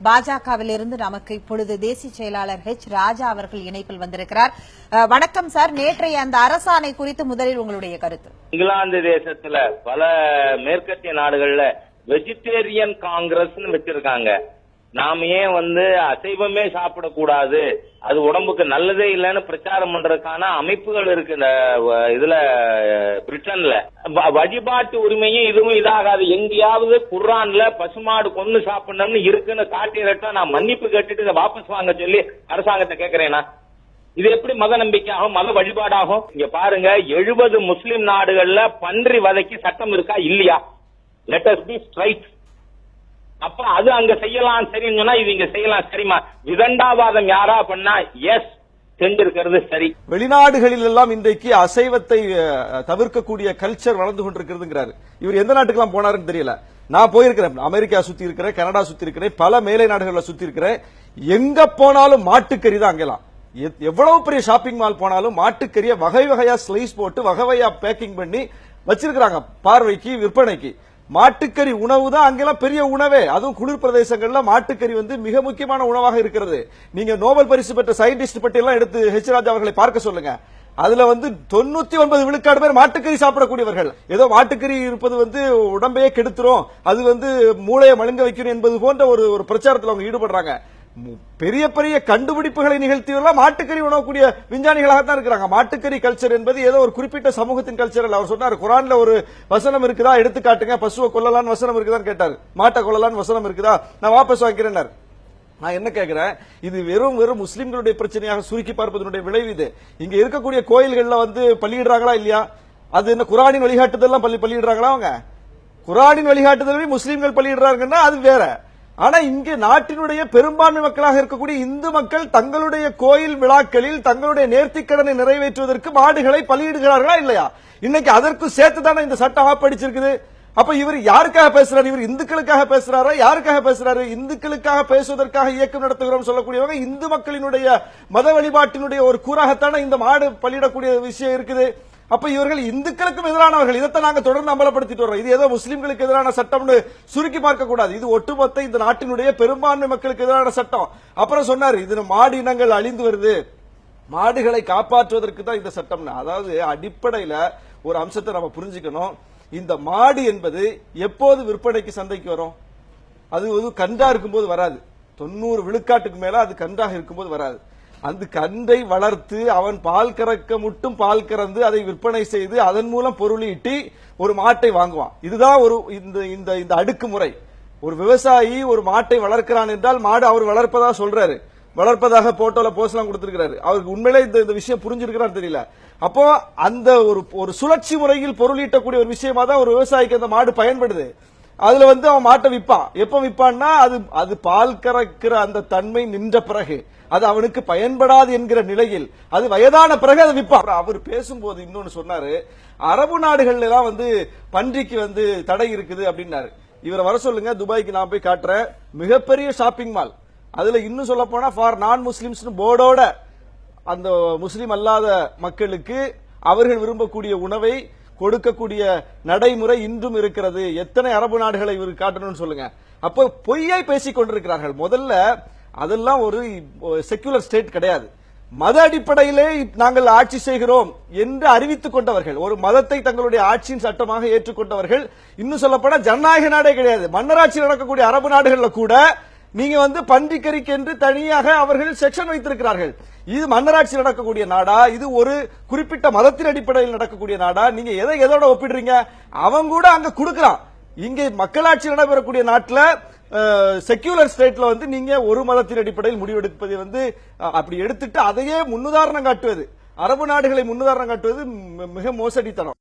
பாஜகவிலிருந்து நமக்கு இப்பொழுது தேசிய செயலாளர் ராஜா அவர்கள் இணைப்பில் வந்திருக்கிறார். வணக்கம் சார். நேற்றைய அந்த அரசாணை குறித்து முதலில் உங்களுடைய கருத்து. இங்கிலாந்து தேசத்துல பல மேற்கத்திய நாடுகள்ல வெஜிடேரியன் காங்கிரஸ் வச்சிருக்காங்க. நாம ஏன் அசைவமே சாப்பிடக்கூடாது, அது உடம்புக்கு நல்லதே இல்லைன்னு பிரச்சாரம் பண்றதுக்கான அமைப்புகள் இருக்கு இந்த இதுல பிரிட்டன்ல. வழிபாட்டு உரிமையும் இதுவும் இதாகாது. எங்கேயாவது குர்ஆன்ல பசுமாடு கொன்னு சாப்பிடணும்னு இருக்குன்னு காட்டியதா நான் மன்னிப்பு கேட்டுட்டு இதை வாபஸ் வாங்க சொல்லி அரசாங்கத்தை கேட்கிறேனா? இது எப்படி மத நம்பிக்கையாகும், மத வழிபாடாகும்? இங்க பாருங்க, 70 முஸ்லிம் நாடுகள்ல பன்றி வதைக்கு சட்டம் இருக்கா இல்லையா? Let us B straight. அப்ப அது அங்க செய்யலாம் சரின்னு சொன்னா இது இங்க செய்யலாம் சரிமா? விதண்டாவாதம் யாரா பண்ணா எஸ் செஞ்சிருக்கிறது சரி. வெளிநாடுகளில் எல்லாம் இன்றைக்கு அசைவத்தை தவிர்க்கக்கூடிய கல்ச்சர் வளர்ந்து கொண்டிருக்கிறதுங்கிறாரு. இவர் எந்த நாட்டுக்கெல்லாம் போனாருன்னு தெரியல. நான் போயிருக்கிறேன், அமெரிக்கா சுத்தி இருக்கிறேன், கனடா சுத்தி இருக்கிறேன், பல மேலை நாடுகள்ல சுத்தி இருக்கிறேன். எங்க போனாலும் மாட்டுக்கறி தான். அங்கெல்லாம் எவ்வளவு பெரிய ஷாப்பிங் மால் போனாலும் மாட்டுக்கறியை வகை வகையா ஸ்லைஸ் போட்டு வகை வகையா பேக்கிங் பண்ணி வச்சிருக்காங்க பார்வைக்கு, விற்பனைக்கு. மாட்டுக்கறி உணவு தான் அங்கெல்லாம் பெரிய உணவே. அதுவும் குளிர் பிரதேசங்கள்ல மாட்டுக்கறி மிக முக்கியமான உணவாக இருக்கிறது. நீங்க நோபல் பரிசு பெற்ற சயின்டிஸ்ட் பட்டியெல்லாம் எடுத்து ராஜா அவர்களை பார்க்க சொல்லுங்க. அதுல 99 விழுக்காடு பேர் மாட்டுக்கறி சாப்பிடக்கூடியவர்கள். ஏதோ மாட்டுக்கறி இருப்பது உடம்பையே கெடுத்துரும், அது மூளையை மழுங்க வைக்கணும் என்பது போன்ற ஒரு பிரச்சாரத்தில் அவங்க ஈடுபடுறாங்க. பெரிய பெரிய கண்டுபிடிப்புகளை நிகழ்த்தியவர்கள் மாட்டுக்கறி உணவக்கூடிய விஞ்ஞானிகளாக தான் இருக்கிறாங்க. மாட்டுக்கறி கல்ச்சர் என்பது ஏதோ ஒரு குறிப்பிட்ட சமூகத்தின் கல்ச்சர் அல்ல. அவர் சொன்னார், குர்ஆன்ல ஒரு வசனம் இருக்குதா எடுத்து காட்டுங்க, பசுவை கொல்லலான்னு வசனம் இருக்குதான்னு கேட்டார். மாட்டை கொல்லலான்னு வசனம் இருக்குதா? நான் வாபஸ் வாங்கிறேன். நான் என்ன கேட்கிறேன், இது வெறும் முஸ்லிம்களுடைய பிரச்சனையாக சுருக்கி பார்ப்பதனுடைய விளைவு இது. இங்க இருக்கக்கூடிய கோயில்கள்ல பள்ளியிடுறாங்களா இல்லையா? அது என்ன குர்ஆனின் வழிகாட்டுதல் பள்ளியிடுறாங்களா? அவங்க குர்ஆனின் வழிகாட்டுதல் முஸ்லிம்கள் பள்ளியிடுறாங்கன்னா அது வேற. ஆனா இங்கே நாட்டினுடைய பெரும்பான்மை மக்களாக இருக்கக்கூடிய இந்து மக்கள் தங்களுடைய கோயில் விழாக்களில் தங்களுடைய நேர்த்திக்கடனை நிறைவேற்றுவதற்கு மாடுகளை பலியிடுகிறார்களா இல்லையா? இன்னைக்கு அதற்கு சேர்த்துதானே இந்த சட்டம் ஆப்படிச்சிருக்குது. அப்ப இவர் யாருக்காக பேசுறாரு? இவர் இந்துக்களுக்காக பேசுறாரா? யாருக்காக பேசுறாரு? இந்துக்களுக்காக பேசுவதற்காக இயக்கம் நடத்துகிறோம் சொல்லக்கூடியவங்க இந்து மக்களினுடைய மத வழிபாட்டினுடைய ஒரு கூறாகத்தானே இந்த மாடு பலியிடக்கூடிய விஷயம் இருக்குது. அப்ப இவர்கள் இந்துக்களுக்கும் எதிரானவர்கள். இதைத்தான் நாங்க தொடர்ந்து அமலப்படுத்திட்டு வரோம். இது ஏதோ முஸ்லிம்களுக்கு எதிரான சட்டம்னு சுருக்கி பார்க்க கூடாது. இது ஒட்டுமொத்த இந்த நாட்டினுடைய பெரும்பான்மை மக்களுக்கு எதிரான சட்டம். அப்புறம் சொன்னாரு, இது மாடு இனங்கள் அழிந்து வருது, மாடுகளை காப்பாற்றுவதற்கு தான் இந்த சட்டம். அதாவது அடிப்படையில ஒரு அம்சத்தை நம்ம புரிஞ்சுக்கணும். இந்த மாடு என்பது எப்போது விற்பனைக்கு சந்தைக்கு வரும்? அது கன்றா இருக்கும்போது வராது. 90 விழுக்காட்டுக்கு மேல அது கன்றாக இருக்கும்போது வராது. அந்த கன்றை வளர்த்து அவன் பால் கறக்க மட்டும் பால் கறந்து அதை விற்பனை செய்து அதன் மூலம் பொருளீட்டி ஒரு மாட்டை வாங்குவான். இதுதான் இந்த அடுக்கு முறை. ஒரு விவசாயி ஒரு மாட்டை வளர்க்கிறான் என்றால் மாடு அவர் வளர்ப்பதா சொல்றாரு, வளர்ப்பதாக போட்டோல போஸ்ட்லாம் கொடுத்திருக்கிறாரு. அவருக்கு உண்மையிலே இந்த விஷயம் புரிஞ்சிருக்கிறான்னு தெரியல. அப்போ அந்த ஒரு சுழற்சி முறையில் பொருளீட்டக்கூடிய ஒரு விஷயமா தான் ஒரு விவசாயிக்கு அந்த மாடு பயன்படுது. அதுல அவன் மாட்டை விற்பான். எப்ப விற்பான்னா அது பால் கறக்கிற அந்த தன்மை நின்ற பிறகு, அது அவனுக்கு பயன்படாது என்கிற நிலையில், அது வயதான பிறகு அதை விற்பான். அவர் பேசும்போது இன்னொன்னு சொன்னாரு, அரபு நாடுகள்ல எல்லாம் பன்றிக்கு தடை இருக்குது அப்படின்னாரு. இவரை வர சொல்லுங்க, துபாய்க்கு நான் போய் காட்டுறேன். மிகப்பெரிய ஷாப்பிங் மால். அதுல இன்னும் சொல்ல போனா ஃபார் நான் முஸ்லிம்ஸ் போர்டோட அந்த முஸ்லிம் அல்லாத மக்களுக்கு அவர்கள் விரும்பக்கூடிய உணவை கொடுக்கக்கூடிய நடைமுறை இன்றும் இருக்கிறது. எத்தனை அரபு நாடுகளை இவர் காட்டணும்னு சொல்லுங்க. அப்போ பொய்யை பேசிக் கொண்டிருக்கிறார்கள். முதல்ல அதெல்லாம் ஒரு செக்குலர் ஸ்டேட் கிடையாது. மத அடிப்படையிலே நாங்கள் ஆட்சி செய்கிறோம் என்று அறிவித்துக் கொண்டவர்கள், ஒரு மதத்தை தங்களுடைய ஆட்சியின் சட்டமாக ஏற்றுக்கொண்டவர்கள். இன்னும் சொல்லப்போனா ஜனநாயக நாடே கிடையாது. மன்னராட்சி நடக்கக்கூடிய அரபு நாடுகள்ல கூட நீங்க பன்றிக்கறிக்கு என்று தனியாக அவர்கள் செக்ஷன் வைத்திருக்கிறார்கள். இது மன்னராட்சி நடக்கக்கூடிய நாடா? இது ஒரு குறிப்பிட்ட மதத்தின் அடிப்படையில் நடக்கக்கூடிய நாடா? நீங்க எதோட ஒப்பிடுறீங்க? அவன் கூட அங்க கொடுக்கிறான். இங்கே மக்களாட்சி நடைபெறக்கூடிய நாட்டில் செக்யூலர் ஸ்டேட்ல நீங்க ஒரு மதத்தின் அடிப்படையில் முடிவெடுப்பதை அப்படி எடுத்துட்டு அதையே முன்னுதாரணம் காட்டுவது, அரபு நாடுகளை முன்னுதாரணம் காட்டுவது மிக மோசடித்தனம்.